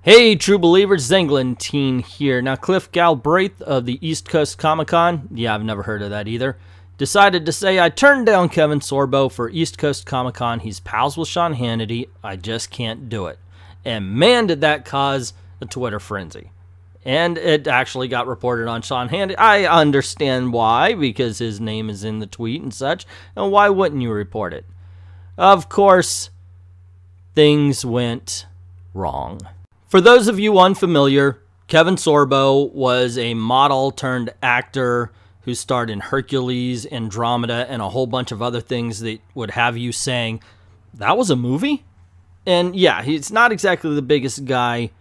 Hey, true believers, ENGLENTINE here. Now, Cliff Galbraith of the East Coast Comic-Con, yeah, I've never heard of that either, decided to say, I turned down Kevin Sorbo for East Coast Comic-Con. He's pals with Sean Hannity. I just can't do it. And man, did that cause a Twitter frenzy. And it actually got reported on Sean Hannity. I understand why, because his name is in the tweet and such. And why wouldn't you report it? Of course, things went wrong. For those of you unfamiliar, Kevin Sorbo was a model turned actor who starred in Hercules, Andromeda, and a whole bunch of other things that would have you saying, that was a movie? And yeah, he's not exactly the biggest guy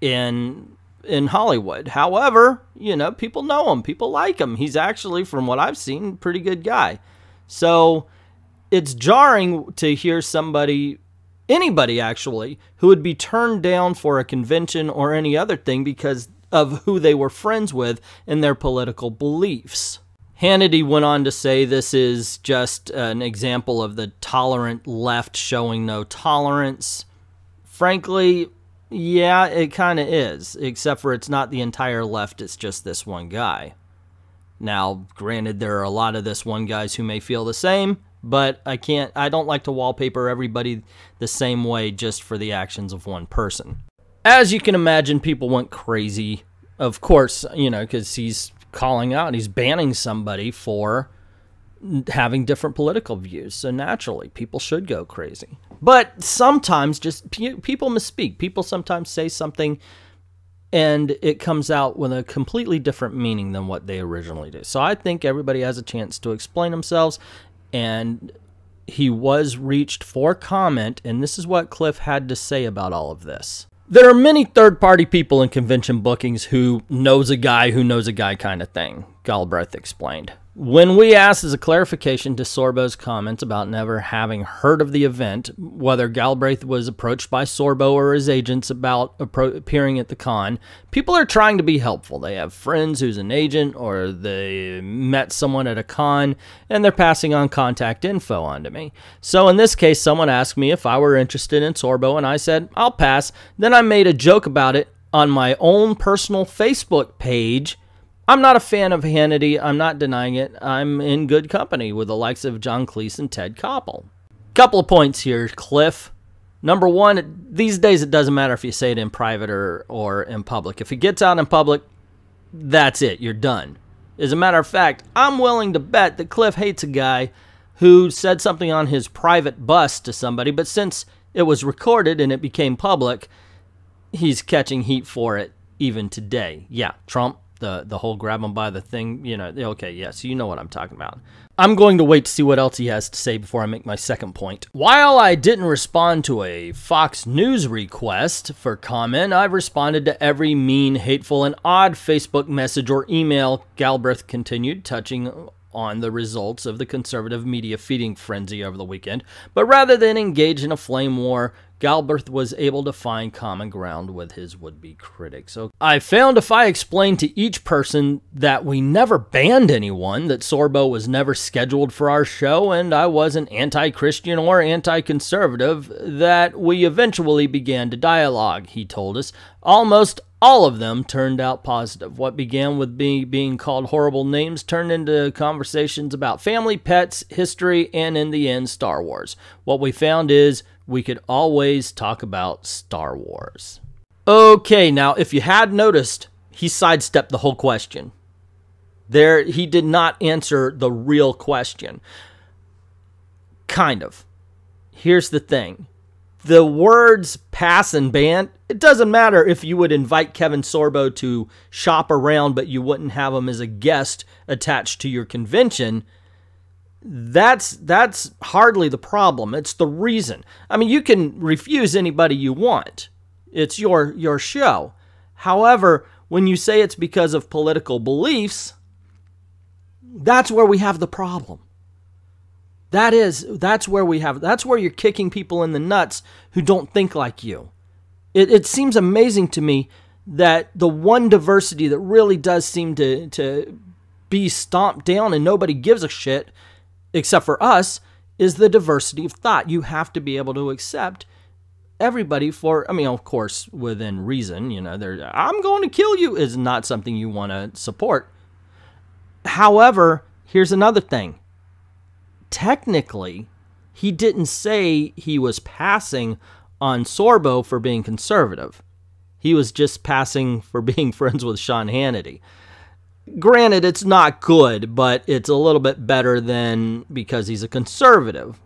in Hollywood. However, you know, people know him. People like him. He's actually, from what I've seen, a pretty good guy. So it's jarring to hear somebody, anybody actually, who would be turned down for a convention or any other thing because of who they were friends with and their political beliefs. Hannity went on to say this is just an example of the tolerant left showing no tolerance. Frankly, yeah, it kind of is, except for it's not the entire left, it's just this one guy. Now, granted, there are a lot of this one guys who may feel the same, but I don't like to wallpaper everybody the same way just for the actions of one person. As you can imagine, people went crazy. Of course, you know, because he's calling out, he's banning somebody for having different political views. So naturally, people should go crazy. But sometimes just people misspeak. People sometimes say something and it comes out with a completely different meaning than what they originally do. So I think everybody has a chance to explain themselves. And he was reached for comment, and this is what Cliff had to say about all of this. There are many third-party people in convention bookings who knows a guy kind of thing, Galbraith explained. When we asked as a clarification to Sorbo's comments about never having heard of the event, whether Galbraith was approached by Sorbo or his agents about appearing at the con, people are trying to be helpful. They have friends who's an agent or they met someone at a con and they're passing on contact info on to me. So in this case, someone asked me if I were interested in Sorbo and I said, I'll pass. Then I made a joke about it on my own personal Facebook page. I'm not a fan of Hannity. I'm not denying it. I'm in good company with the likes of John Cleese and Ted Koppel. Couple of points here, Cliff. Number one, these days it doesn't matter if you say it in private or in public. If it gets out in public, that's it. You're done. As a matter of fact, I'm willing to bet that Cliff hates a guy who said something on his private bus to somebody, but since it was recorded and it became public, he's catching heat for it even today. Yeah, Trump. The whole grab him by the thing, you know, okay, yes, you know what I'm talking about. I'm going to wait to see what else he has to say before I make my second point. While I didn't respond to a Fox News request for comment, I've responded to every mean, hateful, and odd Facebook message or email, Galbraith continued, touching on the results of the conservative media feeding frenzy over the weekend. But rather than engage in a flame war, Galbraith was able to find common ground with his would-be critics. So I found if I explained to each person that we never banned anyone, that Sorbo was never scheduled for our show, and I wasn't anti-Christian or anti-conservative, that we eventually began to dialogue, he told us. Almost all of them turned out positive. What began with being called horrible names turned into conversations about family, pets, history, and in the end, Star Wars. What we found is we could always talk about Star Wars. Okay, now if you had noticed, he sidestepped the whole question. He did not answer the real question. Kind of. Here's the thing. The words pass and ban, it doesn't matter if you would invite Kevin Sorbo to shop around, but you wouldn't have him as a guest attached to your convention. That's hardly the problem. It's the reason. I mean, you can refuse anybody you want. It's your show. However, when you say it's because of political beliefs, that's where we have the problem. That's where you're kicking people in the nuts who don't think like you. It seems amazing to me that the one diversity that really does seem to be stomped down and nobody gives a shit except for us is the diversity of thought. You have to be able to accept everybody for, I mean, of course, within reason, you know, I'm going to kill you is not something you want to support. However, here's another thing. Technically, he didn't say he was passing on Sorbo for being conservative. He was just passing for being friends with Sean Hannity. Granted, it's not good, but it's a little bit better than because he's a conservative.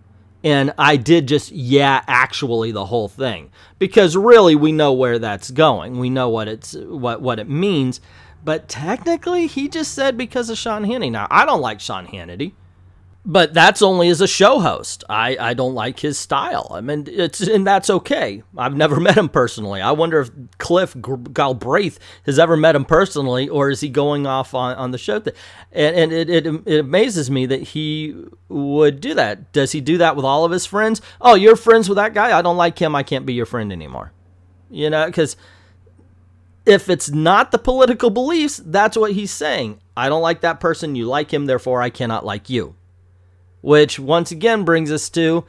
And I did just, yeah, actually the whole thing. Because really, we know where that's going. We know what it means. But technically, he just said because of Sean Hannity. Now, I don't like Sean Hannity. But that's only as a show host. I don't like his style. I mean, and that's okay. I've never met him personally. I wonder if Cliff Galbraith has ever met him personally, or is he going off on the show? And it amazes me that he would do that. Does he do that with all of his friends? Oh, you're friends with that guy? I don't like him. I can't be your friend anymore. You know, because if it's not the political beliefs, that's what he's saying. I don't like that person. You like him, therefore I cannot like you. Which, once again, brings us to,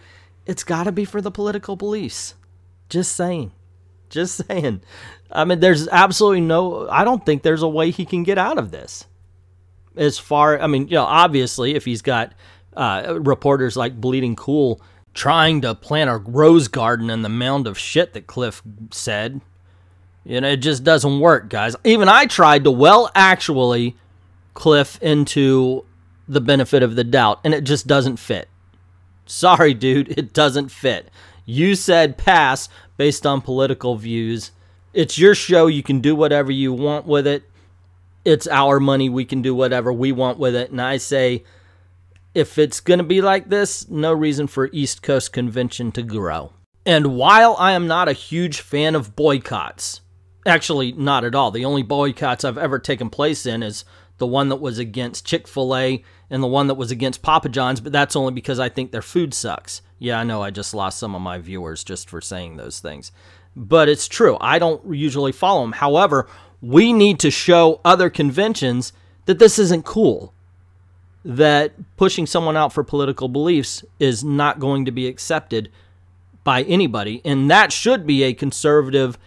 it's got to be for the political beliefs. Just saying. Just saying. I mean, there's absolutely no, I don't think there's a way he can get out of this. As far, I mean, you know, obviously, if he's got reporters like Bleeding Cool trying to plant a rose garden in the mound of shit that Cliff said, you know, it just doesn't work, guys. Even I tried to, well, actually, Cliff into the benefit of the doubt, and it just doesn't fit. Sorry, dude, it doesn't fit. You said pass based on political views. It's your show. You can do whatever you want with it. It's our money. We can do whatever we want with it. And I say, if it's going to be like this, no reason for East Coast Convention to grow. And while I am not a huge fan of boycotts, actually not at all, the only boycotts I've ever taken place in is the one that was against Chick-fil-A and the one that was against Papa John's, but that's only because I think their food sucks. Yeah, I know I just lost some of my viewers just for saying those things. But it's true. I don't usually follow them. However, we need to show other conventions that this isn't cool. That pushing someone out for political beliefs is not going to be accepted by anybody. And that should be a conservative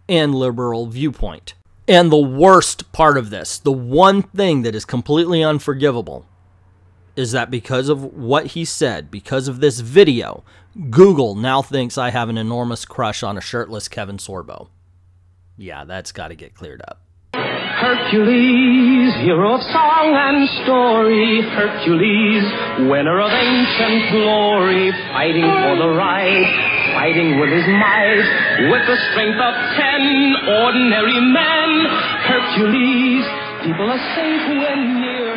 and liberal viewpoint. And the worst part of this, the one thing that is completely unforgivable, is that because of what he said, because of this video, Google now thinks I have an enormous crush on a shirtless Kevin Sorbo. Yeah, that's got to get cleared up. Hercules, hero of song and story, Hercules, winner of ancient glory, fighting for the right, fighting with his might, with the strength of 10 ordinary men. Hercules, people are safe when near